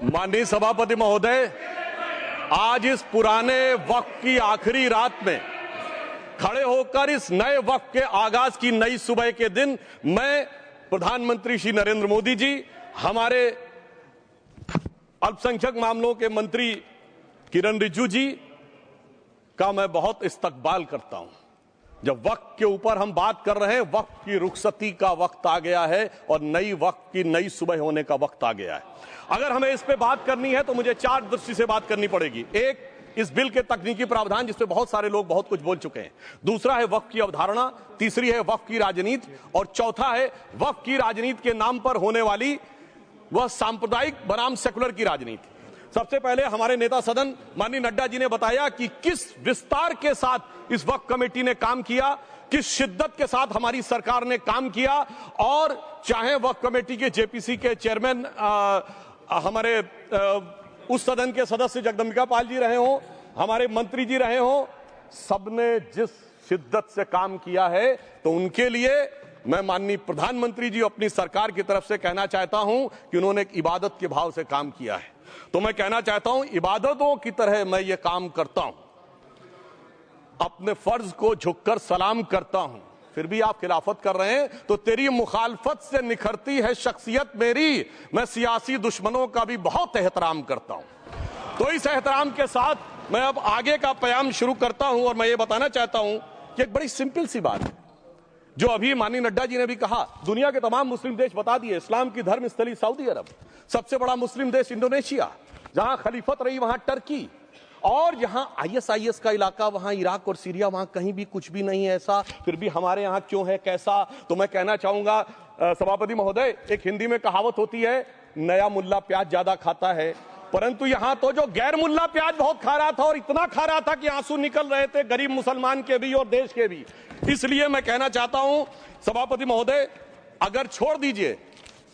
माननीय सभापति महोदय, आज इस पुराने वक्त की आखिरी रात में खड़े होकर इस नए वक्त के आगाज की नई सुबह के दिन मैं प्रधानमंत्री श्री नरेंद्र मोदी जी, हमारे अल्पसंख्यक मामलों के मंत्री किरण रिजिजू जी का मैं बहुत इस्तकबाल करता हूं। जब वक्त के ऊपर हम बात कर रहे हैं, वक्त की रुखसती का वक्त आ गया है और नई वक्त की नई सुबह होने का वक्त आ गया है। अगर हमें इस पे बात करनी है तो मुझे चार दृष्टि से बात करनी पड़ेगी। एक, इस बिल के तकनीकी प्रावधान जिस पे बहुत सारे लोग बहुत कुछ बोल चुके हैं। दूसरा है वक्त की अवधारणा, तीसरी है वक्त की राजनीति और चौथा है वक्त की राजनीति के नाम पर होने वाली वह सांप्रदायिक बनाम सेकुलर की राजनीति। सबसे पहले हमारे नेता सदन माननीय नड्डा जी ने बताया कि किस विस्तार के साथ इस वक्त कमेटी ने काम किया, किस शिद्दत के साथ हमारी सरकार ने काम किया। और चाहे वक्त कमेटी के जेपीसी के चेयरमैन हमारे उस सदन के सदस्य जगदम्बिका पाल जी रहे हों, हमारे मंत्री जी रहे हों, सबने जिस शिद्दत से काम किया है, तो उनके लिए मैं माननीय प्रधानमंत्री जी अपनी सरकार की तरफ से कहना चाहता हूं कि उन्होंने एक इबादत के भाव से काम किया है। तो मैं कहना चाहता हूं, इबादतों की तरह मैं ये काम करता हूं, अपने फर्ज को झुककर सलाम करता हूं। फिर भी आप खिलाफत कर रहे हैं तो तेरी मुखालफत से निखरती है शख्सियत मेरी। मैं सियासी दुश्मनों का भी बहुत एहतराम करता हूं। तो इस एहतराम के साथ मैं अब आगे का प्याम शुरू करता हूं और मैं ये बताना चाहता हूं कि एक बड़ी सिंपल सी बात है जो अभी माननीय नड्डा जी ने भी कहा। दुनिया के तमाम मुस्लिम देश बता दिए, इस्लाम की धर्म स्थली सऊदी अरब, सबसे बड़ा मुस्लिम देश इंडोनेशिया, जहां खलीफत रही वहां टर्की, और जहां आईएसआईएस का इलाका वहां इराक और सीरिया, वहां कहीं भी कुछ भी नहीं है ऐसा। फिर भी हमारे यहां क्यों है, कैसा? तो मैं कहना चाहूंगा सभापति महोदय, एक हिंदी में कहावत होती है, नया मुल्ला प्याज ज्यादा खाता है, परंतु यहां तो जो गैर मुल्ला प्याज बहुत खा रहा था और इतना खा रहा था कि आंसू निकल रहे थे गरीब मुसलमान के भी और देश के भी। इसलिए मैं कहना चाहता हूं सभापति महोदय, अगर छोड़ दीजिए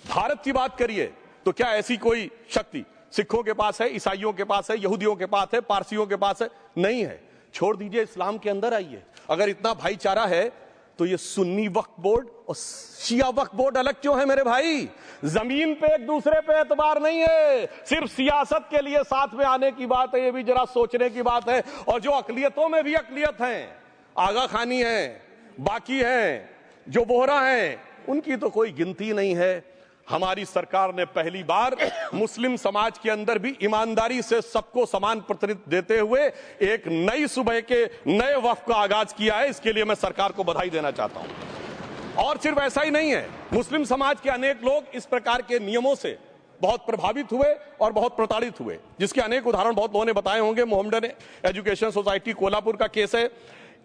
भारत की बात करिए तो क्या ऐसी कोई शक्ति सिखों के पास है, ईसाइयों के पास है, यहूदियों के पास है, पारसियों के पास है? नहीं है। छोड़ दीजिए, इस्लाम के अंदर आइए। अगर इतना भाईचारा है तो ये सुन्नी वक्फ बोर्ड और शिया वक्फ बोर्ड अलग क्यों है मेरे भाई? जमीन पे एक दूसरे पे एतबार नहीं है, सिर्फ सियासत के लिए साथ में आने की बात है। ये भी जरा सोचने की बात है। और जो अकलियतों में भी अकलियत है, आगा खानी है, बाकी है, जो बोहरा है, उनकी तो कोई गिनती नहीं है। हमारी सरकार ने पहली बार मुस्लिम समाज के अंदर भी ईमानदारी से सबको समान प्रतिनिधित्व देते हुए एक नई सुबह के नए वक्त का आगाज किया है। इसके लिए मैं सरकार को बधाई देना चाहता हूं। और सिर्फ ऐसा ही नहीं है, मुस्लिम समाज के अनेक लोग इस प्रकार के नियमों से बहुत प्रभावित हुए और बहुत प्रताड़ित हुए, जिसके अनेक उदाहरण बहुत लोगों ने बताए होंगे। मोहम्मडन एजुकेशन सोसाइटी कोल्हापुर का केस है,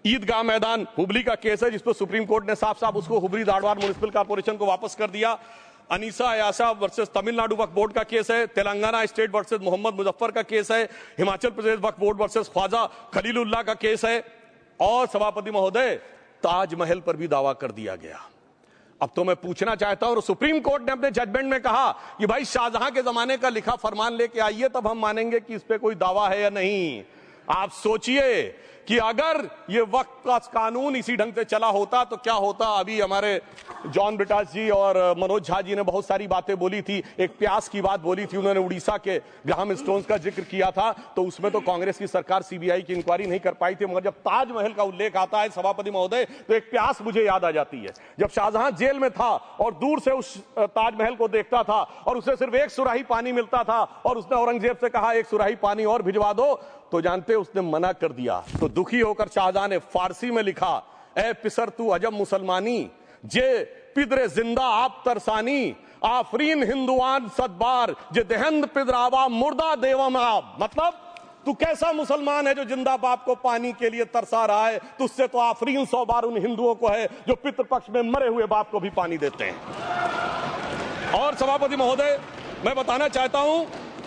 ईदगाह मैदान हुबली का केस है जिसपे सुप्रीम कोर्ट ने साफ साफ उसको हुबली धारवाड़ म्युनिसिपल कॉर्पोरेशन को वापस कर दिया। अनीसा अयासा वर्सेस तमिलनाडु वक्फ बोर्ड का केस है, तेलंगाना स्टेट वर्सेस मोहम्मद मुजफ्फर का केस है, हिमाचल प्रदेश वक्फ बोर्ड वर्सेस ख्वाजा खलीलुल्लाह का केस है, और सभापति महोदय ताजमहल पर भी दावा कर दिया गया। अब तो मैं पूछना चाहता हूं, सुप्रीम कोर्ट ने अपने जजमेंट में कहा कि भाई शाहजहां के जमाने का लिखा फरमान लेके आइए, तब हम मानेंगे कि इस पे कोई दावा है या नहीं। आप सोचिए कि अगर ये वक्त का कानून इसी ढंग से चला होता तो क्या होता। अभी हमारे जॉन ब्रिटास जी और मनोज झा जी ने बहुत सारी बातें बोली थी। एक प्यास की बात बोली थी, उन्होंने उड़ीसा के ग्राहम स्टोन्स का जिक्र किया था, तो उसमें तो कांग्रेस की सरकार सीबीआई की इंक्वायरी नहीं कर पाई थी। मगर जब ताजमहल का उल्लेख आता है सभापति महोदय, तो एक प्यास मुझे याद आ जाती है। जब शाहजहां जेल में था और दूर से उस ताजमहल को देखता था और उसे सिर्फ एक सुराही पानी मिलता था और उसने औरंगजेब से कहा एक सुराही पानी और भिजवा दो, तो जानते उसने मना कर दिया। तो दुखी होकर शाहजहां ने फारसी में लिखा, ए पिसर तू अजब मुसलमानी, जे पिदरे जिंदा आप तरसानी, आफरीन हिंदुआन सदबार, जे देहंद पिदरावा मुर्दा देवम आप। मतलब तू कैसा मुसलमान है जो जिंदा बाप को पानी के लिए तरसा रहा है? तुझसे तो आफरीन 100 बार उन हिंदुओं को है जो पितृपक्ष में मरे हुए बाप को भी पानी देते हैं। और सभापति महोदय, मैं बताना चाहता हूं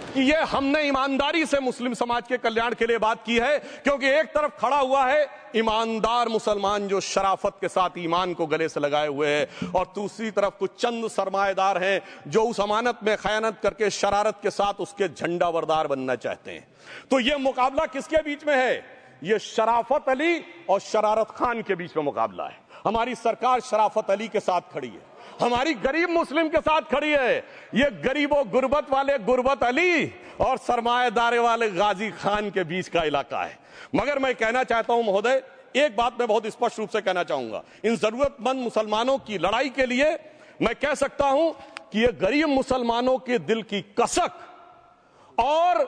कि ये हमने ईमानदारी से मुस्लिम समाज के कल्याण के लिए बात की है, क्योंकि एक तरफ खड़ा हुआ है ईमानदार मुसलमान जो शराफत के साथ ईमान को गले से लगाए हुए हैं, और दूसरी तरफ कुछ चंद सरमाएदार हैं जो उस अमानत में खयानत करके शरारत के साथ उसके झंडा बरदार बनना चाहते हैं। तो ये मुकाबला किसके बीच में है? ये शराफत अली और शरारत खान के बीच में मुकाबला है। हमारी सरकार शराफत अली के साथ खड़ी है। हमारी गरीब मुस्लिम के साथ खड़ी है। ये गरीबों गुर्बत वाले गुर्बत अली और सरमाएदारे वाले गाजी खान के बीच का इलाका है। मगर मैं कहना चाहता हूं महोदय, एक बात मैं बहुत स्पष्ट रूप से कहना चाहूंगा, इन जरूरतमंद मुसलमानों की लड़ाई के लिए मैं कह सकता हूं कि ये गरीब मुसलमानों के दिल की कसक और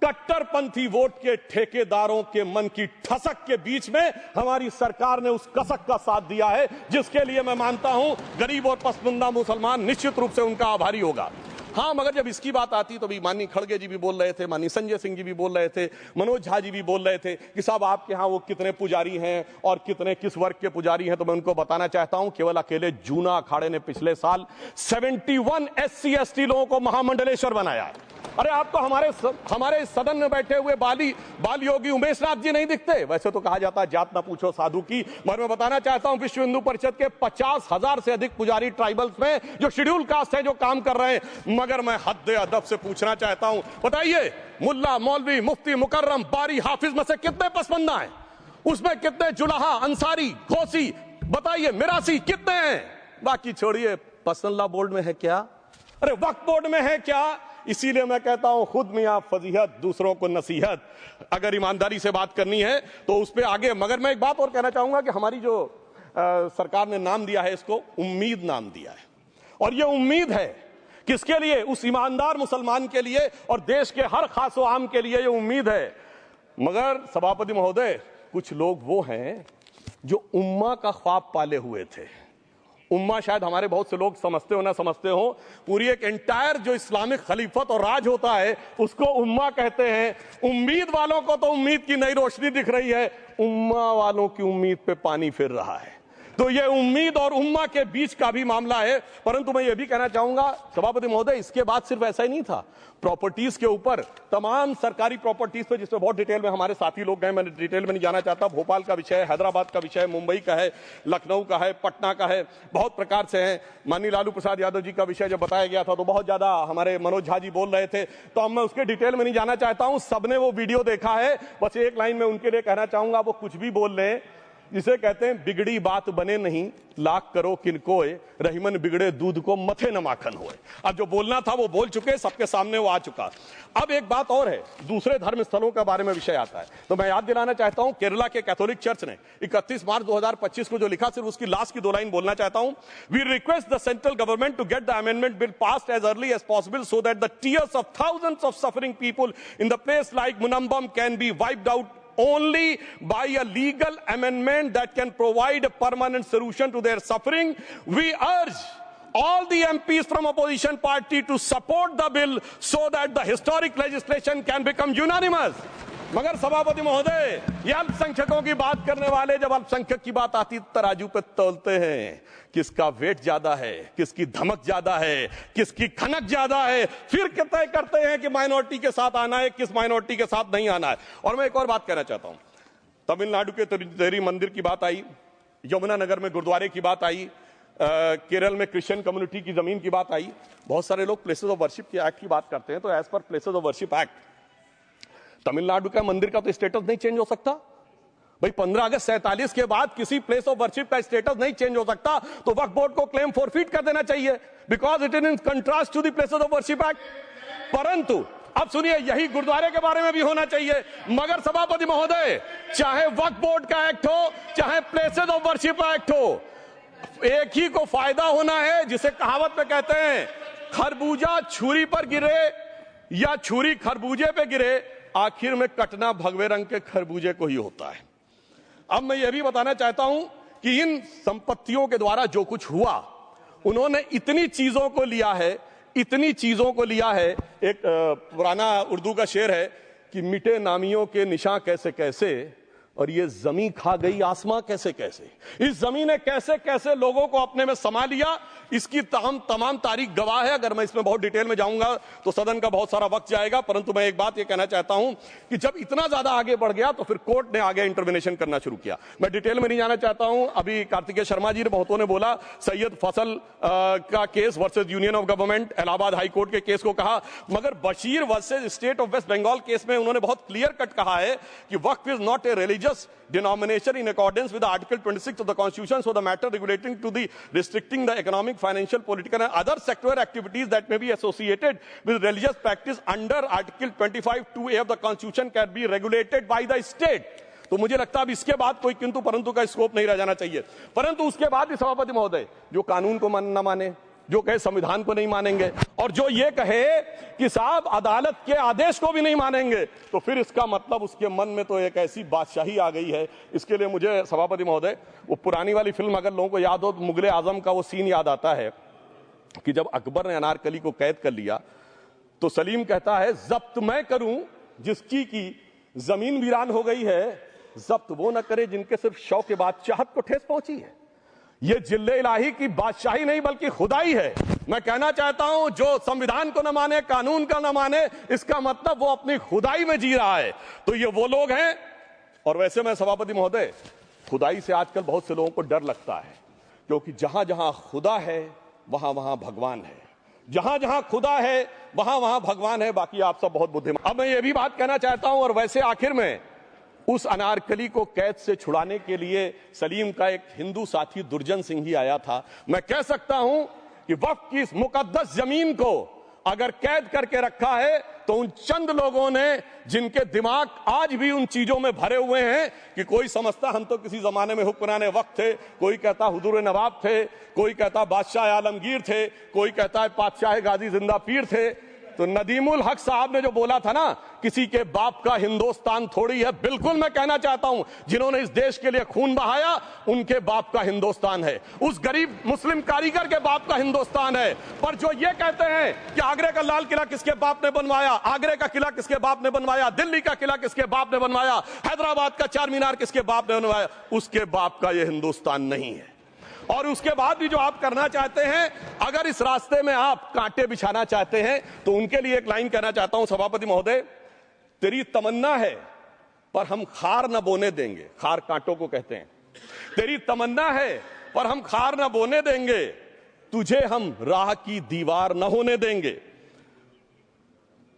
कट्टरपंथी वोट के ठेकेदारों के मन की ठसक के बीच में हमारी सरकार ने उस कसक का साथ दिया है, जिसके लिए मैं मानता हूं गरीब और पसमानदा मुसलमान निश्चित रूप से उनका आभारी होगा। हाँ, मगर जब इसकी बात आती तो भी माननीय खड़गे जी भी बोल रहे थे, माननीय संजय सिंह जी भी बोल रहे थे, मनोज झा जी भी बोल रहे थे कि साहब आपके यहाँ वो कितने पुजारी हैं और कितने किस वर्ग के पुजारी हैं। तो मैं उनको बताना चाहता हूं केवल अकेले जूना अखाड़े ने पिछले साल 71 SC ST लोगों को महामंडलेश्वर बनाया है। अरे आपको हमारे सदन में बैठे हुए बाल योगी उमेश नाथ जी नहीं दिखते? वैसे तो कहा जाता है जात ना पूछो साधु की, मगर मैं बताना चाहता हूं विश्व हिंदू परिषद के 50,000 से अधिक पुजारी ट्राइबल्स में जो शेड्यूल कास्ट है जो काम कर रहे हैं। मगर मैं हद अदब से पूछना चाहता हूं, बताइए मुल्ला मौलवी मुफ्ती मुकर्रम बारी हाफिज में से कितने पसमंदा हैं? उसमें कितने जुलाहा अंसारी घोसी बताइए मिरासी कितने हैं? बाकी छोड़िए, पसंदला बोर्ड में है क्या? अरे वक्फ बोर्ड में है क्या? इसीलिए मैं कहता हूं खुद मियां फजीहत दूसरों को नसीहत। अगर ईमानदारी से बात करनी है तो उस पर आगे। मगर मैं एक बात और कहना चाहूंगा कि हमारी जो सरकार ने नाम दिया है, इसको उम्मीद नाम दिया है, और ये उम्मीद है किसके लिए? उस ईमानदार मुसलमान के लिए और देश के हर खास व आम के लिए ये उम्मीद है। मगर सभापति महोदय, कुछ लोग वो हैं जो उम्मा का ख्वाब पाले हुए थे। उम्मा शायद हमारे बहुत से लोग समझते हो ना समझते हो, पूरी एक एंटायर जो इस्लामिक खलीफत और राज होता है उसको उम्मा कहते हैं। उम्मीद वालों को तो उम्मीद की नई रोशनी दिख रही है, उम्मा वालों की उम्मीद पे पानी फिर रहा है। तो ये उम्मीद और उम्मा के बीच का भी मामला है। परंतु मैं ये भी कहना चाहूंगा सभापति महोदय, इसके बाद सिर्फ ऐसा ही नहीं था, प्रॉपर्टीज के ऊपर तमाम सरकारी प्रॉपर्टीज पे जिसमें बहुत डिटेल में हमारे साथी लोग गए, मैं डिटेल में नहीं जाना चाहता। भोपाल का विषय है, हैदराबाद का विषय है, मुंबई का है, लखनऊ का है, पटना का है, बहुत प्रकार से है। माननीय लालू प्रसाद यादव जी का विषय जब बताया गया था तो बहुत ज्यादा हमारे मनोज झा जी बोल रहे थे, तो अब मैं उसके डिटेल में नहीं जाना चाहता हूं। सबने वो वीडियो देखा है। बस एक लाइन में उनके लिए कहना चाहूंगा, वो कुछ भी बोल रहे हैं, जिसे कहते हैं बिगड़ी बात बने नहीं, लाख करो किनकोए, रहीमन बिगड़े दूध को मथे न माखन होए। अब जो बोलना था वो बोल चुके, सबके सामने वो आ चुका। अब एक बात और है, दूसरे धर्म स्थलों के बारे में विषय आता है, तो मैं याद दिलाना चाहता हूं केरला के कैथोलिक चर्च ने 31 मार्च 2025 को जो लिखा, सिर्फ उसकी लास्ट की 2 लाइन बोलना चाहता हूं। We request the central government to get the amendment bill passed as early as possible so that the tears of thousands of suffering people in the place like Munambam can be wiped out only by a legal amendment that can provide a permanent solution to their suffering. We urge all the MPs from opposition party to support the bill so that the historic legislation can become unanimous. मगर सभापति महोदय, ये अल्पसंख्यकों की बात करने वाले जब अल्पसंख्यक की बात आती तराजू पे तौलते हैं, किसका वेट ज्यादा है, किसकी धमक ज्यादा है, किसकी खनक ज्यादा है, फिर तय करते हैं कि माइनॉरिटी के साथ आना है, किस माइनॉरिटी के साथ नहीं आना है। और मैं एक और बात कहना चाहता हूं, तमिलनाडु के तिरुचेरी मंदिर की बात आई, यमुनानगर में गुरुद्वारे की बात आई, केरल में क्रिश्चियन कम्युनिटी की जमीन की बात आई। बहुत सारे लोग प्लेसेस ऑफ वर्शिप के एक्ट की बात करते हैं, तो as per places of worship act Tamil Nadu का मंदिर का तो स्टेटस नहीं चेंज हो सकता भाई। 15 अगस्त 47 के बाद किसी प्लेस ऑफ वर्शिप का स्टेटस नहीं चेंज हो सकता, तो वक्फ बोर्ड को क्लेम फॉरफिट कर देना चाहिए, because it is in contrast to the places of worship act. परंतु अब सुनिए, यही गुरुद्वारे के बारे में भी होना चाहिए। मगर सभापति महोदय, चाहे वक्फ बोर्ड का एक्ट हो, चाहे प्लेसेस ऑफ वर्शिप एक्ट हो, एक ही को फायदा होना है, जिसे कहावत में कहते हैं खरबूजा छुरी पर गिरे या छुरी खरबूजे पे गिरे, आखिर में कटना भगवे रंग के खरबूजे को ही होता है। अब मैं यह भी बताना चाहता हूं कि इन संपत्तियों के द्वारा जो कुछ हुआ, उन्होंने इतनी चीजों को लिया है, इतनी चीजों को लिया है। एक पुराना उर्दू का शेर है कि मिटे नामियों के निशान कैसे कैसे, और ये जमीन खा गई आसमां कैसे कैसे। इस जमीन ने कैसे कैसे लोगों को अपने में समा लिया, इसकी तमाम तारीख गवाह है। अगर मैं इसमें बहुत डिटेल में जाऊंगा तो सदन का बहुत सारा वक्त जाएगा, परंतु मैं एक बात ये कहना चाहता हूं कि जब इतना ज्यादा आगे बढ़ गया तो फिर कोर्ट ने आगे इंटरवेंशन करना शुरू किया। मैं डिटेल में नहीं जाना चाहता हूं। अभी कार्तिकेय शर्मा जी ने बहुतों ने बोला सैयद फैसल का case versus union of government, Allahabad high court के केस को कहा, मगर Bashir versus state of West Bengal case में उन्होंने बहुत क्लियर कट कहा है कि waqf is not a religion religious denomination in accordance with Article 26 of the Constitution, so the matter relating to the restricting the economic, financial, political and other sectoral activities that may be associated with religious practice under Article 25(2)(a) of the Constitution can be regulated by the state. तो मुझे लगता है अब इसके बाद कोई किंतु परंतु का स्कोप नहीं रह जाना चाहिए। परंतु उसके बाद भी सभापति महोदय जो कानून को न माने, जो कहे संविधान को नहीं मानेंगे और जो ये कहे कि साहब अदालत के आदेश को भी नहीं मानेंगे, तो फिर इसका मतलब उसके मन में तो एक ऐसी बादशाही आ गई है। इसके लिए मुझे सभापति महोदय वो पुरानी वाली फिल्म अगर लोगों को याद हो तो मुगले आजम का वो सीन याद आता है कि जब अकबर ने अनारकली को कैद कर लिया तो सलीम कहता है जब्त मैं करूं जिसकी की जमीन वीरान हो गई है, जब्त वो न करे जिनके सिर्फ शौक के बाद चाहत को ठेस पहुंची है। ये जिल्ले इलाही की बादशाही नहीं बल्कि खुदाई है। मैं कहना चाहता हूं जो संविधान को न माने, कानून का न माने, इसका मतलब वो अपनी खुदाई में जी रहा है। तो ये वो लोग हैं। और वैसे मैं सभापति महोदय खुदाई से आजकल बहुत से लोगों को डर लगता है, क्योंकि जहां जहां खुदा है वहां वहां भगवान है, जहां जहां खुदा है वहां वहां भगवान है। बाकी आप सब बहुत बुद्धिमान। अब मैं ये भी बात कहना चाहता हूं, और वैसे आखिर में उस अनारकली को कैद से छुड़ाने के लिए सलीम का एक हिंदू साथी दुर्जन सिंह ही आया था। मैं कह सकता हूं कि वक्फ की इस मुकद्दस जमीन को अगर कैद करके रखा है तो उन चंद लोगों ने जिनके दिमाग आज भी उन चीजों में भरे हुए हैं कि कोई समझता हम तो किसी जमाने में हुक्मराने वक्त थे, कोई कहता हुजूर नवाब थे, कोई कहता बादशाह आलमगीर थे, कोई कहता है बादशाह गाजी जिंदा पीर थे। तो नदीमुल हक साहब ने जो बोला था ना, किसी के बाप का हिंदुस्तान थोड़ी है, बिल्कुल मैं कहना चाहता हूं जिन्होंने इस देश के लिए खून बहाया उनके बाप का हिंदुस्तान है, उस गरीब मुस्लिम कारीगर के बाप का हिंदुस्तान है। पर जो ये कहते हैं कि आगरे का लाल किला किसके बाप ने बनवाया, आगरे का किला किसके बाप ने बनवाया, दिल्ली का किला किसके बाप ने बनवाया, हैदराबाद का चार मीनार किसके बाप ने बनवाया, उसके बाप का यह हिंदुस्तान नहीं है। और उसके बाद भी जो आप करना चाहते हैं, अगर इस रास्ते में आप कांटे बिछाना चाहते हैं, तो उनके लिए एक लाइन कहना चाहता हूं सभापति महोदय, तेरी तमन्ना है पर हम खार न बोने देंगे, खार कांटों को कहते हैं, तेरी तमन्ना है पर हम खार न बोने देंगे, तुझे हम राह की दीवार न होने देंगे,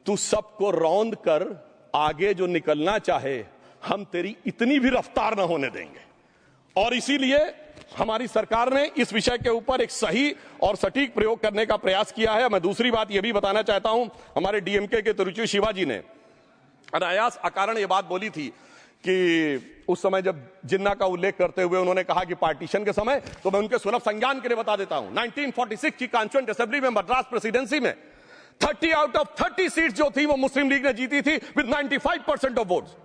तू सबको रौंद कर आगे जो निकलना चाहे हम तेरी इतनी भी रफ्तार न होने देंगे। और इसीलिए हमारी सरकार ने इस विषय के ऊपर एक सही और सटीक प्रयोग करने का प्रयास किया है। मैं दूसरी बात यह भी बताना चाहता हूं, हमारे डीएमके के तिरुचि शिवाजी ने अनायास अकारण यह बात बोली थी कि उस समय जब जिन्ना का उल्लेख करते हुए उन्होंने कहा कि पार्टीशन के समय, तो मैं उनके सुलभ संज्ञान के लिए बता देता हूं, 1946 की कॉन्स्टिट्यूएंट असेंबली में मद्रास प्रेसिडेंसी में 30 आउट ऑफ 30 सीट जो थी वो मुस्लिम लीग ने जीती थी विद 95% ऑफ वोट्स,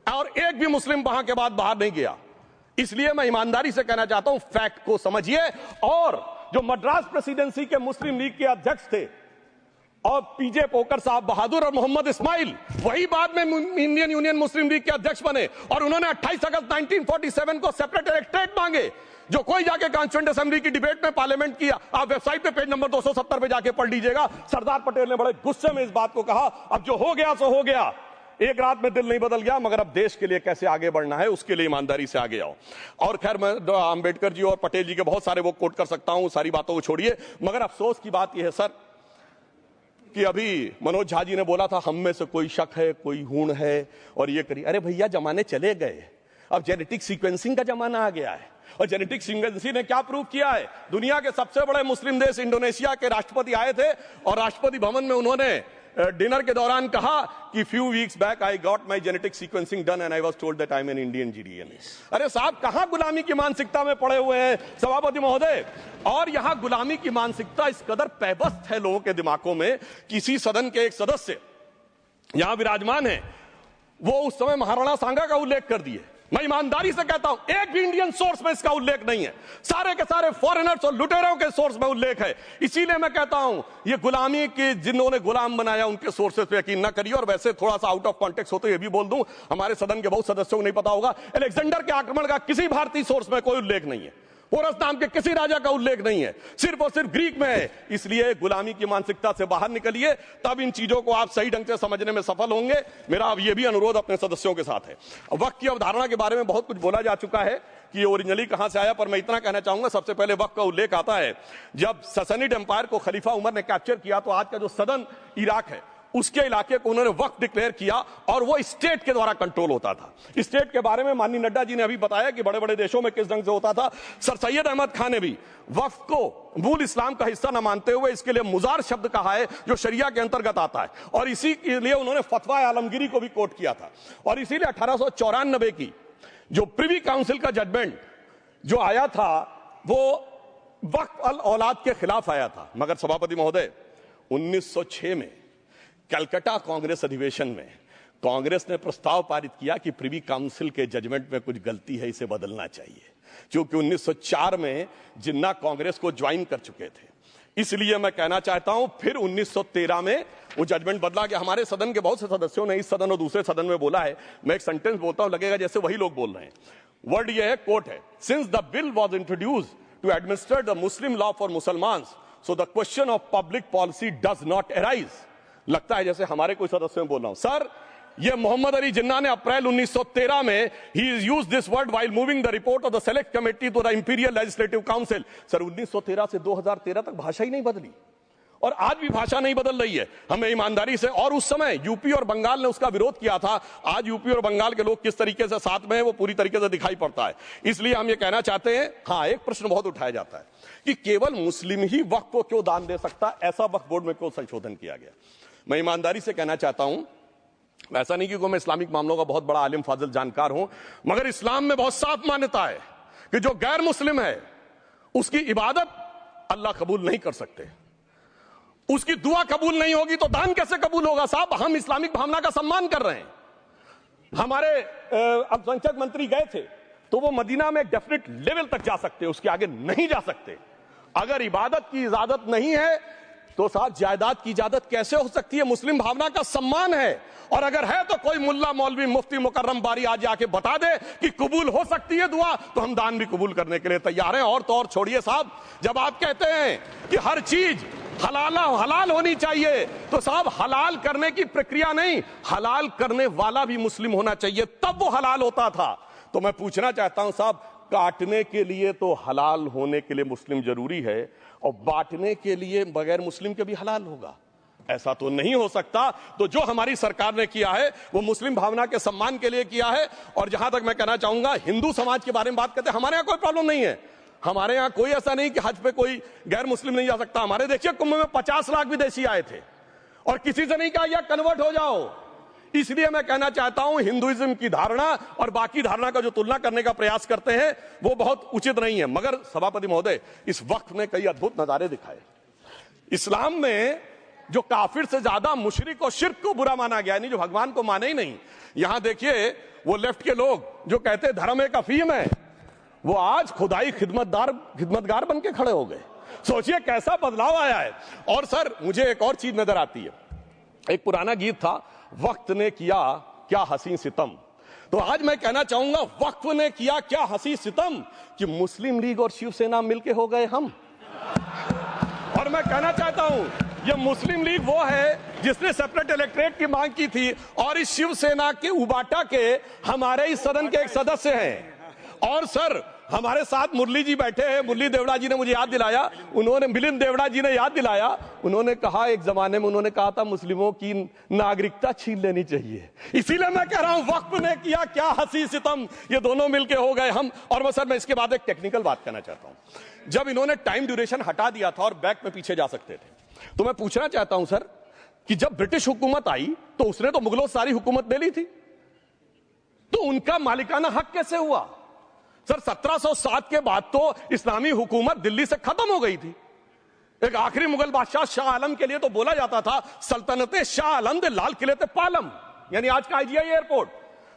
और एक भी मुस्लिम वहां के बाद बाहर नहीं गया। इसलिए मैं ईमानदारी से कहना चाहता हूं, फैक्ट को समझिए। और जो मद्रास प्रेसिडेंसी के मुस्लिम लीग के अध्यक्ष थे और पीजे पोकर साहब बहादुर और मोहम्मद इस्माइल, वही बाद में इंडियन यूनियन मुस्लिम लीग के अध्यक्ष बने, और उन्होंने 28 अगस्त 1947 को सेपरेट इलेक्टोरेट मांगे, जो कोई जाके कॉन्स्टिट्यूएंट असेंबली की डिबेट में पार्लियामेंट किया। आप वेबसाइट पे पेज नंबर 270 पे जाके पढ़ लीजिएगा। सरदार पटेल ने बड़े गुस्से में इस बात को कहा, अब जो हो गया सो हो गया, एक रात में दिल नहीं बदल गया, मगर अब देश के लिए कैसे आगे बढ़ना है उसके लिए ईमानदारी से आगे आओ। और खैर मैं अंबेडकर जी और पटेल जी के बहुत सारे वो कोट कर सकता हूं, सारी बातों को छोड़िए, मगर अफसोस की बात यह है सर कि अभी मनोज झा जी ने बोला था हम में से कोई शक है, कोई हूण है और ये करिए। अरे भैया जमाने चले गए, अब जेनेटिक सीक्वेंसिंग का जमाना आ गया है। और जेनेटिक सीक्वेंसिंग ने क्या प्रूव किया है, दुनिया के सबसे बड़े मुस्लिम देश इंडोनेशिया के राष्ट्रपति आए थे और राष्ट्रपति भवन में उन्होंने डिनर के दौरान कहा कि few weeks back I got my genetic sequencing done and I was told that I am an Indian GDNA. अरे साहब कहां गुलामी की मानसिकता में पड़े हुए हैं सभापति महोदय। और यहां गुलामी की मानसिकता इस कदर पैबस्त है लोगों के दिमागों में। किसी सदन के एक सदस्य यहां विराजमान है, वो उस समय महाराणा सांगा का उल्लेख कर दिए। मैं ईमानदारी से कहता हूं एक भी इंडियन सोर्स में इसका उल्लेख नहीं है, सारे के सारे फॉरेनर्स और लुटेरों के सोर्स में उल्लेख है। इसीलिए मैं कहता हूं ये गुलामी के जिन्होंने गुलाम बनाया उनके सोर्सेस पे यकीन ना करिए। और वैसे थोड़ा सा आउट ऑफ कॉन्टेक्स्ट हो तो ये भी बोल दूं, हमारे सदन के बहुत सदस्यों को नहीं पता होगा, अलेक्जेंडर के आक्रमण का किसी भारतीय सोर्स में कोई उल्लेख नहीं है, पोरस नाम के किसी राजा का उल्लेख नहीं है, सिर्फ और सिर्फ ग्रीक में है। इसलिए गुलामी की मानसिकता से बाहर निकलिए, तब इन चीजों को आप सही ढंग से समझने में सफल होंगे। मेरा अब यह भी अनुरोध अपने सदस्यों के साथ है। वक्त की अवधारणा के बारे में बहुत कुछ बोला जा चुका है कि ये ओरिजिनली कहां से आया, पर मैं इतना कहना चाहूंगा, सबसे पहले वक्त का उल्लेख आता है जब ससनिड एम्पायर को खलीफा उमर ने कैप्चर किया, तो आज का जो सदन इराक है उसके इलाके को उन्होंने वक्फ डिक्लेयर किया और वो स्टेट के द्वारा कंट्रोल होता था। स्टेट के बारे में माननीय नड्डा जी ने अभी बताया कि बड़े बड़े देशों में किस ढंग से होता था। सर सैयद अहमद खान ने भी वक्फ को मूल इस्लाम का हिस्सा न मानते हुए इसके लिए मुजार शब्द कहा है जो शरिया के अंतर्गत आता है, और इसी के लिए उन्होंने फतवा आलमगीरी को भी कोट किया था। और इसीलिए 1894 की जो प्रिवी काउंसिल का जजमेंट जो आया था वो वक्फ अल औलाद के खिलाफ आया था। मगर सभापति महोदय, 1906 में कलकत्ता कांग्रेस अधिवेशन में कांग्रेस ने प्रस्ताव पारित किया कि प्रिवी काउंसिल के जजमेंट में कुछ गलती है, इसे बदलना चाहिए। क्योंकि 1904 में जिन्ना कांग्रेस को ज्वाइन कर चुके थे, इसलिए मैं कहना चाहता हूं फिर 1913 में वो जजमेंट बदला कि हमारे सदन के बहुत से सदस्यों ने इस सदन और दूसरे सदन में बोला है। मैं एक सेंटेंस बोलता हूं, लगेगा जैसे वही लोग बोल रहे हैं। वर्ड ये है, कोट है, since the bill was introduced to administer the Muslim law for मुसलमान, so the question of public policy does not arise. लगता है जैसे हमारे कोई सदस्यों में बोल रहा हूं। सर, ये मोहम्मद अली जिन्ना ने अप्रैल 1913 में ही is use this word while moving the report of the select committee to the imperial legislative council. Sir, 1913 से 2013 तक भाषा ही नहीं बदली और आज भी भाषा नहीं बदल रही है। हमें ईमानदारी से, और उस समय यूपी और बंगाल ने उसका विरोध किया था। आज यूपी और बंगाल के लोग किस तरीके से साथ में है वो पूरी तरीके से दिखाई पड़ता है। इसलिए हम ये कहना चाहते हैं, हाँ, एक प्रश्न बहुत उठाया जाता है कि केवल मुस्लिम ही वक्फ को क्यों दान दे सकता, ऐसा वक्फ बोर्ड में क्यों संशोधन किया गया। मैं ईमानदारी से कहना चाहता हूं, ऐसा नहीं कि मैं इस्लामिक मामलों का बहुत बड़ा आलिम फाजिल जानकार हूं, मगर इस्लाम में बहुत साफ मान्यता है कि जो गैर मुस्लिम है उसकी इबादत अल्लाह कबूल नहीं कर सकते, उसकी दुआ कबूल नहीं होगी तो दान कैसे कबूल होगा। साहब, हम इस्लामिक भावना का सम्मान कर रहे हैं। हमारे अल्पसंख्यक मंत्री गए थे तो वो मदीना में डेफिनेट लेवल तक जा सकते, उसके आगे नहीं जा सकते। अगर इबादत की इजाजत नहीं है तो साथ जायदाद की इजाजत कैसे हो सकती है। मुस्लिम भावना का सम्मान है, और अगर है तो कोई मुल्ला मौलवी मुफ्ती मुकर्रम बारी आज आके बता दे कि कबूल हो सकती है दुआ, तो हम दान भी कबूल करने के लिए तैयार हैं। और तो और छोड़िए साहब, जब आप कहते हैं कि हर चीज हलाल होनी चाहिए, तो साहब हलाल करने की प्रक्रिया नहीं, हलाल करने वाला भी मुस्लिम होना चाहिए, तब वो हलाल होता था। तो मैं पूछना चाहता हूं साहब, काटने के लिए तो हलाल होने के लिए मुस्लिम जरूरी है, और बांटने के लिए बगैर मुस्लिम के भी हलाल होगा, ऐसा तो नहीं हो सकता। तो जो हमारी सरकार ने किया है वो मुस्लिम भावना के सम्मान के लिए किया है। और जहां तक मैं कहना चाहूंगा, हिंदू समाज के बारे में बात करते हैं, हमारे यहां कोई प्रॉब्लम नहीं है। हमारे यहां कोई ऐसा नहीं कि हज पे कोई गैर मुस्लिम नहीं जा सकता। हमारे देखिए कुंभ में 50 लाख विदेशी आए थे और किसी से नहीं कहा या कन्वर्ट हो जाओ। इसलिए मैं कहना चाहता हूं, हिंदुइज्म की धारणा और बाकी धारणा का जो तुलना करने का प्रयास करते हैं वो बहुत उचित नहीं है। मगर सभापति महोदय, इस वक्त ने कई अद्भुत नजारे दिखाए। इस्लाम में जो काफिर से ज्यादा मुशरिक और शिर्क को बुरा माना गया, नहीं जो भगवान को माने ही नहीं। यहां देखिए वो लेफ्ट के लोग जो कहते धर्म एक अफीम है, वो आज खुदाई खिदमतगार बन के खड़े हो गए। सोचिए कैसा बदलाव आया है। और सर, मुझे एक और चीज नजर आती है। एक पुराना गीत था, वक्त ने किया क्या हसी सितम। तो आज मैं कहना चाहूंगा, वक्त ने किया क्या हसी सितम कि मुस्लिम लीग और शिवसेना मिलके हो गए हम। और मैं कहना चाहता हूं, ये मुस्लिम लीग वो है जिसने सेपरेट इलेक्टोरेट की मांग की थी, और इस शिवसेना के उबाटा के हमारे इस सदन के एक सदस्य हैं। और सर, हमारे साथ मुरली जी बैठे हैं, मुरली देवड़ा जी ने मुझे याद दिलाया, उन्होंने मिलिंद देवड़ा जी ने याद दिलाया, उन्होंने कहा एक जमाने में उन्होंने कहा था मुस्लिमों की नागरिकता छीन लेनी चाहिए। इसीलिए मैं कह रहा हूं, वक्त ने किया क्या हसी सितम, ये दोनों मिलके हो गए हम। और सर, मैं इसके बाद एक टेक्निकल बात करना चाहता हूं। जब इन्होंने टाइम ड्यूरेशन हटा दिया था और बैक में पीछे जा सकते थे, तो मैं पूछना चाहता हूं सर कि जब ब्रिटिश हुकूमत आई तो उसने तो मुगलों से सारी हुकूमत ले ली थी, तो उनका मालिकाना हक कैसे हुआ। सर, 1707 के बाद तो इस्लामी हुकूमत दिल्ली से खत्म हो गई थी। एक आखिरी मुगल बादशाह शाह आलम के लिए तो बोला जाता था सल्तनते शाह आलम दे लाल किले ते पालम, यानी आज का IGI एयरपोर्ट।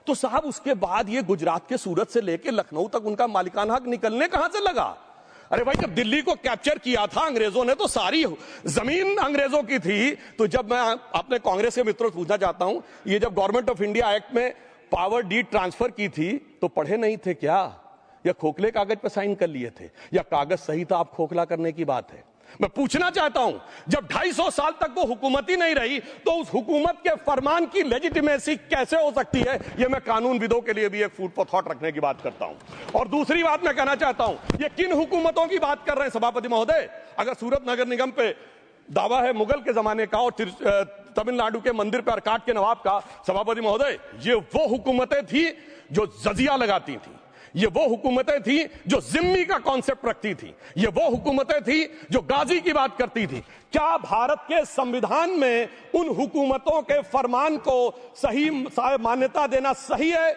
तो साहब उसके बाद ये गुजरात के सूरत से लेकर लखनऊ तक उनका मालिकाना हक निकलने कहां से लगा। अरे भाई, जब दिल्ली को कैप्चर किया था अंग्रेजों ने तो सारी जमीन अंग्रेजों की थी। तो जब मैं अपने कांग्रेस के मित्रों से पूछना चाहता हूं, ये जब गवर्नमेंट ऑफ इंडिया एक्ट में पावर डीड ट्रांसफर की थी तो पढ़े नहीं थे क्या, या खोखले कागज पर साइन कर लिए थे, या कागज सही था, आप खोखला करने की बात है। मैं पूछना चाहता हूं, जब 250 साल तक वो हुकूमत ही नहीं रही तो उस हुकूमत के फरमान की लेजिटिमेसी कैसे हो सकती है। ये मैं कानून विदों के लिए भी एक फूड फॉर थॉट रखने की बात करता हूं। और दूसरी बात मैं कहना चाहता हूं, ये किन हुकूमतों की बात कर रहे हैं सभापति महोदय। अगर सूरत नगर निगम पे दावा है मुगल के जमाने का और तमिलनाडु के मंदिर पर काट के नवाब का, सभापति महोदय, ये वो हुकूमतें थी जो जजिया लगाती थी, ये वो हुकूमतें थी जो जिम्मी का कॉन्सेप्ट रखती थी, ये वो हुकूमतें थी जो गाजी की बात करती थी। क्या भारत के संविधान में उन हुकूमतों के फरमान को सही मान्यता देना सही है?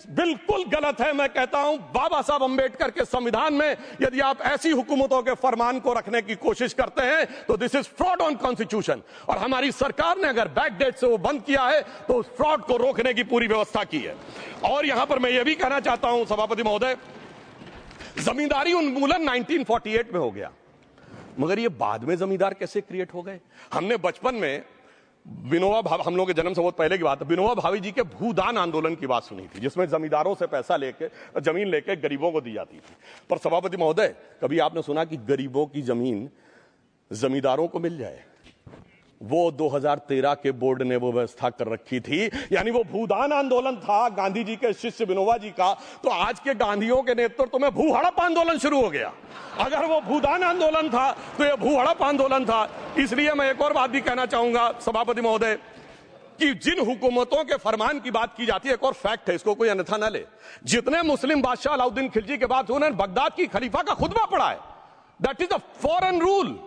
बिल्कुल गलत है। मैं कहता हूं बाबा साहब अंबेडकर के संविधान में यदि आप ऐसी हुकूमतों के फरमान को रखने की कोशिश करते हैं तो this is fraud on constitution, और हमारी सरकार ने अगर बैकडेट से वो बंद किया है तो उस फ्रॉड को रोकने की पूरी व्यवस्था की है। और यहां पर मैं ये भी कहना चाहता हूं सभापति महोदय, जमींदारी उन्मूलन 1948 में हो गया, मगर ये बाद में जमींदार कैसे क्रिएट हो गए? हमने बचपन में विनोबा भावे, हम लोगों के जन्म से बहुत पहले की बात है, विनोबा भावे जी के भूदान आंदोलन की बात सुनी थी, जिसमें जमींदारों से पैसा लेके, जमीन लेके गरीबों को दी जाती थी। पर सभापति महोदय, कभी आपने सुना कि गरीबों की जमीन जमींदारों को मिल जाए? वो 2013 के बोर्ड ने वो व्यवस्था कर रखी थी, यानी वो भूदान आंदोलन था गांधी जी के शिष्य विनोबा जी का, तो आज के गांधियों के नेतृत्व में भू हड़प आंदोलन शुरू हो गया। अगर वो भूदान आंदोलन था तो ये भू हड़प आंदोलन था। इसलिए मैं एक और बात भी कहना चाहूंगा सभापति महोदय कि जिन हुकूमतों के फरमान की बात की जाती है, एक और फैक्ट है, इसको कोई अन्यथा न ले, जितने मुस्लिम बादशाह अलाउद्दीन खिलजी के बाद उन्होंने बगदाद की खलीफा का खुतबा पढ़ा है, that is a foreign rule,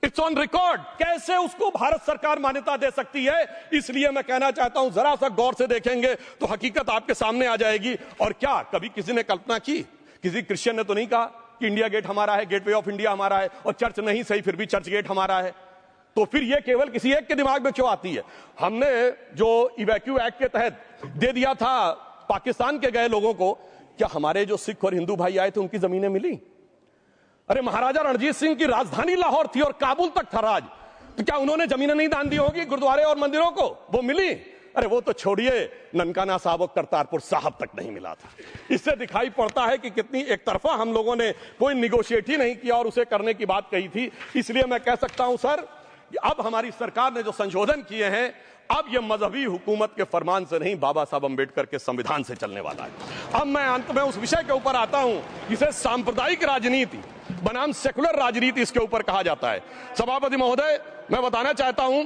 it's on record. कैसे उसको भारत सरकार मान्यता दे सकती है? इसलिए मैं कहना चाहता हूं जरा सा गौर से देखेंगे तो हकीकत आपके सामने आ जाएगी। और क्या कभी किसी ने कल्पना की, किसी क्रिश्चियन ने तो नहीं कहा कि इंडिया गेट हमारा है, गेटवे ऑफ इंडिया हमारा है, और चर्च नहीं सही फिर भी चर्च गेट हमारा है? तो फिर यह केवल किसी एक के दिमाग में क्यों आती है? हमने जो इवैक्यू एक्ट के तहत दे दिया था पाकिस्तान के गए लोगों को, क्या हमारे जो सिख और हिंदू भाई आए थे उनकी जमीनें मिली? अरे महाराजा रणजीत सिंह की राजधानी लाहौर थी और काबुल तक था राज, तो क्या उन्होंने जमीनें नहीं दान दी होगी गुरुद्वारे और मंदिरों को? वो मिली? अरे वो तो छोड़िए, ननकाना साहब और करतारपुर साहब तक नहीं मिला था। इससे दिखाई पड़ता है कि कितनी एक तरफा हम लोगों ने कोई निगोशिएट ही नहीं किया और उसे करने की बात कही थी। इसलिए मैं कह सकता हूं सर कि अब हमारी सरकार ने जो संशोधन किए हैं, अब यह मजहबी हुकूमत के फरमान से नहीं, बाबा साहब अंबेडकर के संविधान से चलने वाला है। अब मैं अंत में उस विषय के ऊपर आता हूं जिसे सांप्रदायिक राजनीति बनाम सेकुलर राजनीति इसके ऊपर कहा जाता है। सभापति महोदय, मैं बताना चाहता हूं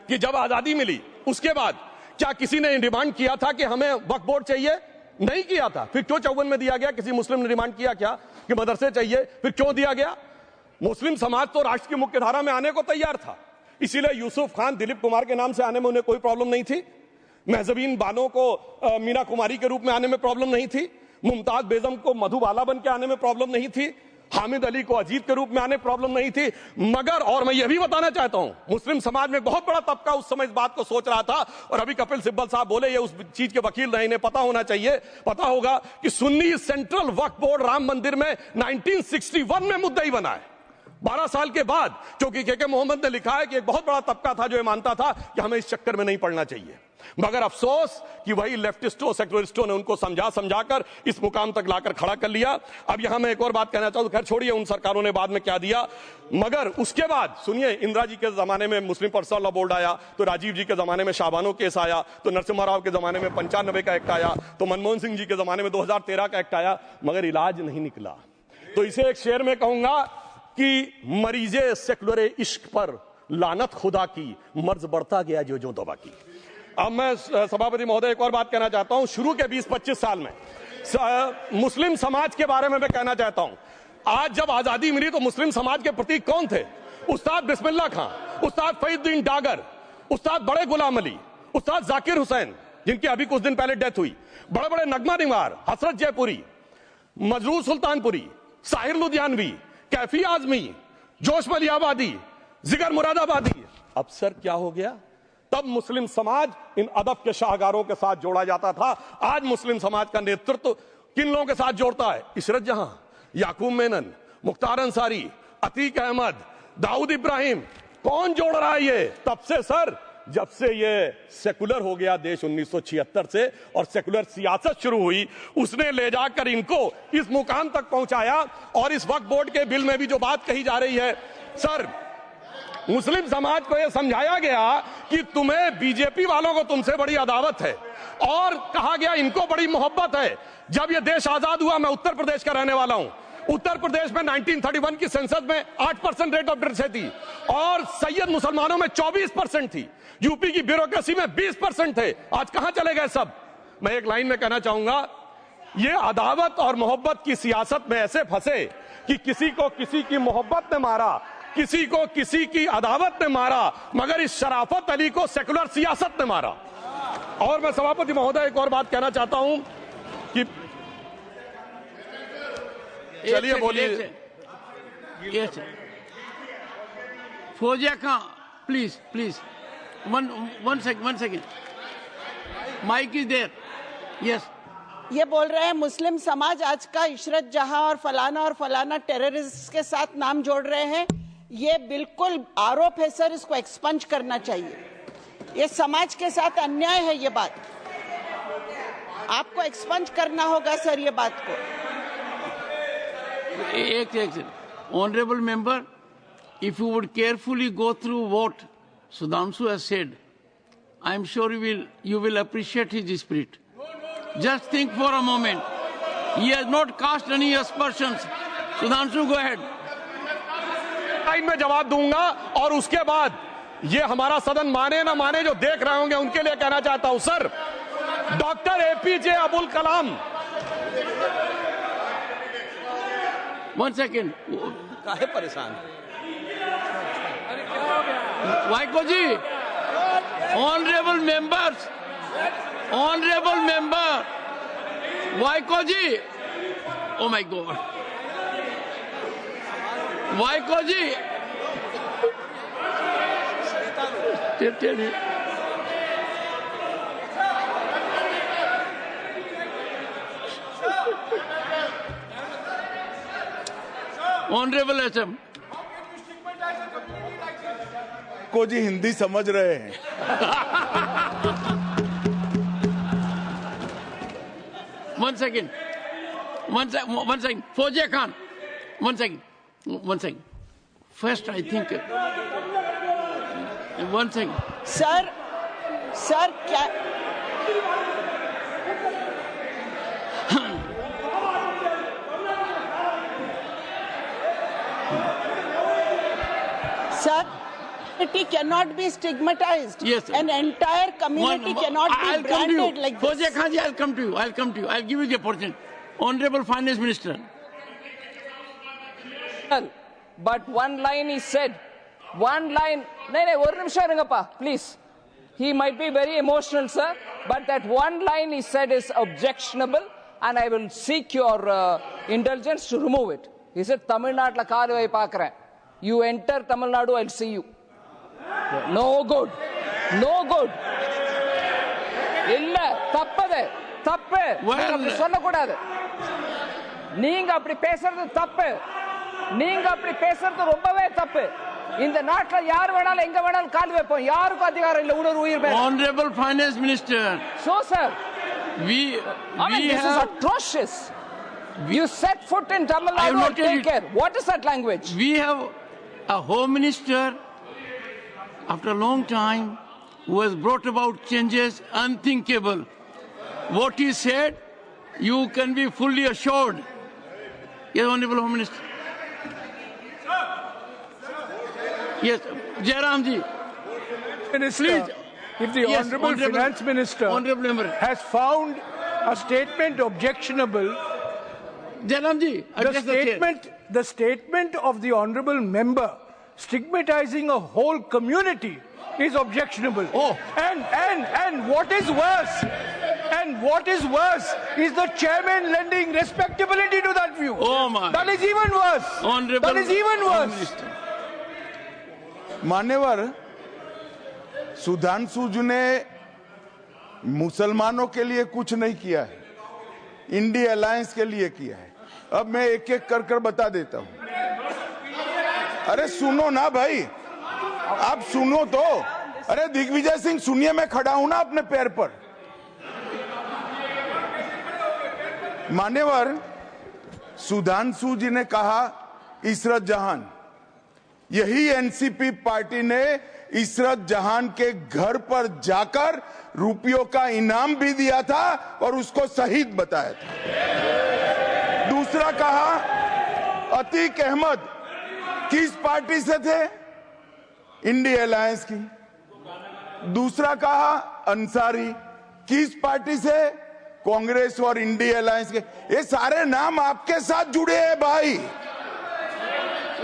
कि जब आजादी मिली उसके बाद क्या किसी ने डिमांड किया था कि हमें वक्फ बोर्ड चाहिए? नहीं किया था। फिर क्यों 54 में दिया गया? किसी मुस्लिम ने डिमांड किया क्या कि मदरसे चाहिए? फिर क्यों दिया गया? मुस्लिम समाज तो राष्ट्र की मुख्य धारा में आने को तैयार था, इसीलिए यूसुफ खान, दिलीप कुमार के नाम से आने में उन्हें कोई प्रॉब्लम नहीं थी, महजबीन बानो को मीना कुमारी के रूप में आने में प्रॉब्लम नहीं थी, मुमताज बेगम को मधुबाला बन के आने में प्रॉब्लम नहीं थी, हामिद अली को अजीत के रूप में आने प्रॉब्लम नहीं थी। मगर और मैं यह भी बताना चाहता हूं, मुस्लिम समाज में बहुत बड़ा तबका उस समय इस बात को सोच रहा था, और अभी कपिल सिब्बल साहब बोले, ये उस चीज के वकील नहीं, इन्हें पता होना चाहिए, पता होगा कि सुन्नी सेंट्रल वक्फ बोर्ड राम मंदिर में 1961 में मुद्दई बना है, 12 साल के बाद, क्योंकि के मोहम्मद ने लिखा है कि एक बहुत बड़ा तबका था जो ये मानता था कि हमें इस चक्कर में नहीं पड़ना चाहिए। मगर अफसोस कि वही लेफ्टिस्टों, सेकुलरिस्टों ने उनको समझाकर इस मुकाम तक लाकर खड़ा कर लिया। अब यहां मैं एक और बात कहना चाहूं, खैर छोड़िए उन सरकारों ने बाद में क्या दिया, मगर उसके बाद सुनिए, इंदिरा जी के जमाने में मुस्लिम पर्सनल लॉ बोर्ड आया, तो राजीव जी के जमाने में शाहबानो केस आया, तो नरसिम्हा राव के जमाने में 95 का एक्ट आया, तो मनमोहन सिंह जी के जमाने में 2013 का एक्ट आया, मगर इलाज नहीं निकला। तो इसे एक शेर में कहूंगा कि मरीजे सेकुलर इश्क पर लानत खुदा की, मर्ज बढ़ता गया जो दवा की। अब मैं सभापति महोदय एक और बात कहना चाहता हूं, शुरू के 20-25 साल में मुस्लिम समाज के बारे में मैं कहना चाहता हूं। आज जब आजादी मिली तो मुस्लिम समाज के प्रतीक कौन थे? उस्ताद बिस्मिल्लाह खां, उस्ताद फरीदुद्दीन डागर, उस्ताद बड़े गुलाम अली, उस्ताद जाकिर हुसैन, जिनकी अभी कुछ दिन पहले डेथ हुई, बड़े बड़े नगमा निवार, हसरत जयपुरी, मजरूर सुल्तानपुरी, साहिर लुधियानवी, कैफी आजमी, जोश मलियाबादी, जिगर मुरादाबादी। अब सर क्या हो गया? तब मुस्लिम समाज इन अदब के शाहकारों के साथ जोड़ा जाता था। आज मुस्लिम समाज का नेतृत्व किन लोगों के साथ जोड़ता है? इशरत जहां, याकूब मेनन, मुख्तार अंसारी, अतीक अहमद, दाऊद इब्राहिम। कौन जोड़ रहा है ये? तब से सर, जब से ये सेकुलर हो गया देश 1976 से और सेकुलर सियासत शुरू हुई, उसने ले जाकर इनको इस मुकाम तक पहुंचाया। और इस वक्फ बोर्ड के बिल में भी जो बात कही जा रही है सर, मुस्लिम समाज को यह समझाया गया कि तुम्हें बीजेपी वालों को तुमसे बड़ी अदावत है, और कहा गया इनको बड़ी मोहब्बत है। जब यह देश आजाद हुआ, मैं उत्तर प्रदेश का रहने वाला हूं, उत्तर प्रदेश में 1931 की सेंसस में 8% रेट ऑफ डेथ थी और सैयद मुसलमानों में 24% थी। यूपी की ब्यूरोक्रेसी में 20% थे। आज कहां चले गए सब? मैं एक लाइन में कहना चाहूंगा, ये अदावत और मोहब्बत की सियासत में ऐसे फंसे कि किसी को किसी की मोहब्बत ने मारा, किसी को किसी की अदावत ने मारा, मगर इस शराफत अली को सेकुलर सियासत ने मारा। और मैं सभापति महोदय एक और बात कहना चाहता हूं कि चलिए बोलिए। Fauzia Khan, please one second, mike is there. Yes, ये बोल रहे हैं मुस्लिम समाज आज का इशरत जहां और फलाना टेररिस्ट के साथ नाम जोड़ रहे हैं। ये बिल्कुल आरोप है सर, इसको एक्सपंज करना चाहिए। ये समाज के साथ अन्याय है। ये बात आपको एक्सपंज करना होगा सर, ये बात को। एक honourable member, if you would carefully go through what Sudhanshu has said, I am sure you will appreciate his spirit. Just think for a moment. He has not cast any aspersions. Sudhanshu, go ahead. Time में जवाब दूंगा और उसके बाद ये हमारा सदन माने ना माने जो देख रहे होंगे उनके लिए कहना चाहता हूं, sir, doctor APJ Abdul Kalam. One second. काहे परेशान? Vaiko ji, honourable member, Vaiko ji, oh my God, Vaiko ji, honourable SM को जी हिंदी समझ रहे हैं। One second. Fauziya Khan, one second. First, I think. One second. Sir क्या Sir, community cannot be stigmatized. Yes. An entire community cannot be branded like this. Fauziya Khan ji, I'll come to you. I'll give you the opportunity. Honorable Finance Minister. But one line is said. One line. No, one nimisham irungappa, please. He might be very emotional, sir, but that one line he said is objectionable, and I will seek your indulgence to remove it. He said, Tamil Nadu la kaadu vai paakren. You enter Tamil Nadu, I'll see you. No good. No good. இல்ல தப்பது தப்பு. அப்படி சொல்லக்கூடாது. நீங்க அப்படி பேசுறது தப்பு. நீங்க அப்படி பேசுறது ரொம்பவே தப்பு. இந்த நாட்டுல யார் வேணாலும் எங்க வேணாலும் கால் வைப்போம். யாருக்கும் அதிகாரம் இல்ல உணர்வு உயிர் மேல. Honorable Finance Minister. So sir, this is atrocious. You set foot in Tamil Nadu and take care. What is that language? We have a Home Minister after a long time who has brought about changes unthinkable. What he said, you can be fully assured. Yes, Honorable Home Minister. Yes, Jairam ji. Minister, please. If the Honorable Finance Minister has found a statement objectionable, Jairam ji, the statement of the Honorable Member stigmatizing a whole community is objectionable. Oh. And what is worse is the chairman lending respectability to that view. Oh my. That is even worse. Honorable that is even worse. मान्यवर, सुधांशु जी ने मुसलमानों के लिए कुछ नहीं किया है, India alliance के लिए किया है। अब मैं एक एक कर बता देता हूं। अरे सुनो ना भाई, आप सुनो तो। अरे दिग्विजय सिंह सुनिए, मैं खड़ा हूं ना अपने पैर पर। मान्यवर, सुधांशु जी ने कहा इशरत जहान, यही एनसीपी पार्टी ने इशरत जहान के घर पर जाकर रुपयों का इनाम भी दिया था और उसको शहीद बताया था। दूसरा कहा अतीक अहमद किस पार्टी से थे? इंडिया अलायंस की। दूसरा कहा अंसारी किस पार्टी से? कांग्रेस और इंडिया अलायंस के। ये सारे नाम आपके साथ जुड़े हैं भाई।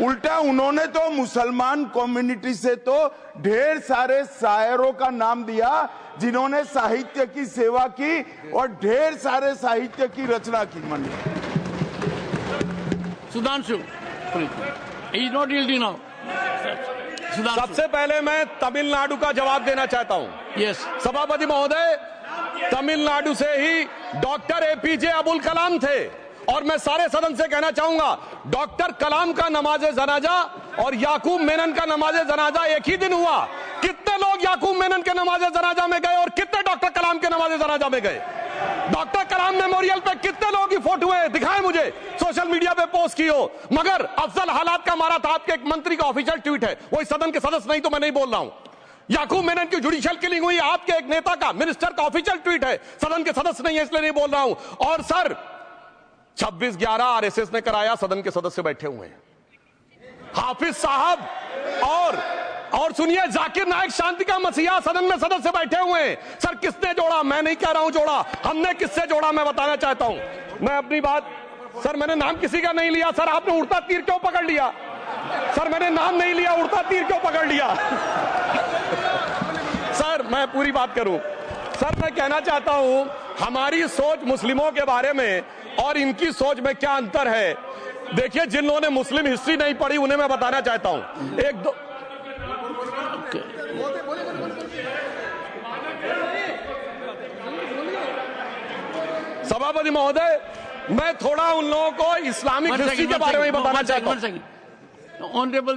उल्टा उन्होंने तो मुसलमान कम्युनिटी से तो ढेर सारे शायरों का नाम दिया जिन्होंने साहित्य की सेवा की और ढेर सारे साहित्य की रचना की। मन Sudhanshu, he is not yielding now. Sudhanshu. सबसे पहले मैं तमिलनाडु का जवाब देना चाहता हूं। Yes. सभापति महोदय, तमिलनाडु से ही डॉक्टर एपीजे अब्दुल कलाम थे और मैं सारे सदन से कहना चाहूंगा डॉक्टर कलाम का नमाज जनाजा और याकूब मेनन का नमाज जनाजा एक ही दिन हुआ। कितने लोग याकूब मेनन के नमाज जनाजा में गए और कितने डॉक्टर कलाम के नमाज जनाजा में गए? डॉक्टर कलाम मेमोरियल पे कितने लोगों की फोटो है? दिखाएं मुझे, सोशल मीडिया पे पोस्ट की हो। मगर अफजल हालात का मारा था आपके एक मंत्री का ऑफिशियल ट्वीट है, वो इस सदन के सदस्य नहीं तो मैं नहीं बोल रहा हूं। याकूब मेनन की जुडिशियल किलिंग हुई आपके एक नेता का, मिनिस्टर का ऑफिशियल ट्वीट है, सदन के सदस्य नहीं है इसलिए नहीं बोल रहा हूं। और सर 26/11 आरएसएस ने कराया, सदन के सदस्य बैठे हुए हैं। हाफिज साहब और सुनिए जाकिर नायक शांति का मसीहा सदन में सदस्य बैठे हुए हैं। सर किसने जोड़ा? मैं नहीं कह रहा हूं जोड़ा, हमने किससे जोड़ा मैं बताना चाहता हूं। मैं अपनी बात, सर मैंने नाम किसी का नहीं लिया। सर आपने उड़ता तीर क्यों पकड़ लिया? सर मैंने नाम नहीं लिया, उड़ता तीर क्यों पकड़ लिया? सर मैं पूरी बात करूं। सर मैं कहना चाहता हूं हमारी सोच मुस्लिमों के बारे में और इनकी सोच में क्या अंतर है। देखिए जिन लोगों ने मुस्लिम हिस्ट्री नहीं पढ़ी उन्हें मैं बताना चाहता हूं। एक दो सभापति महोदय, मैं थोड़ा उन लोगों को इस्लामिक हिस्ट्री के बारे में बताना चाहता हूं। ऑनरेबल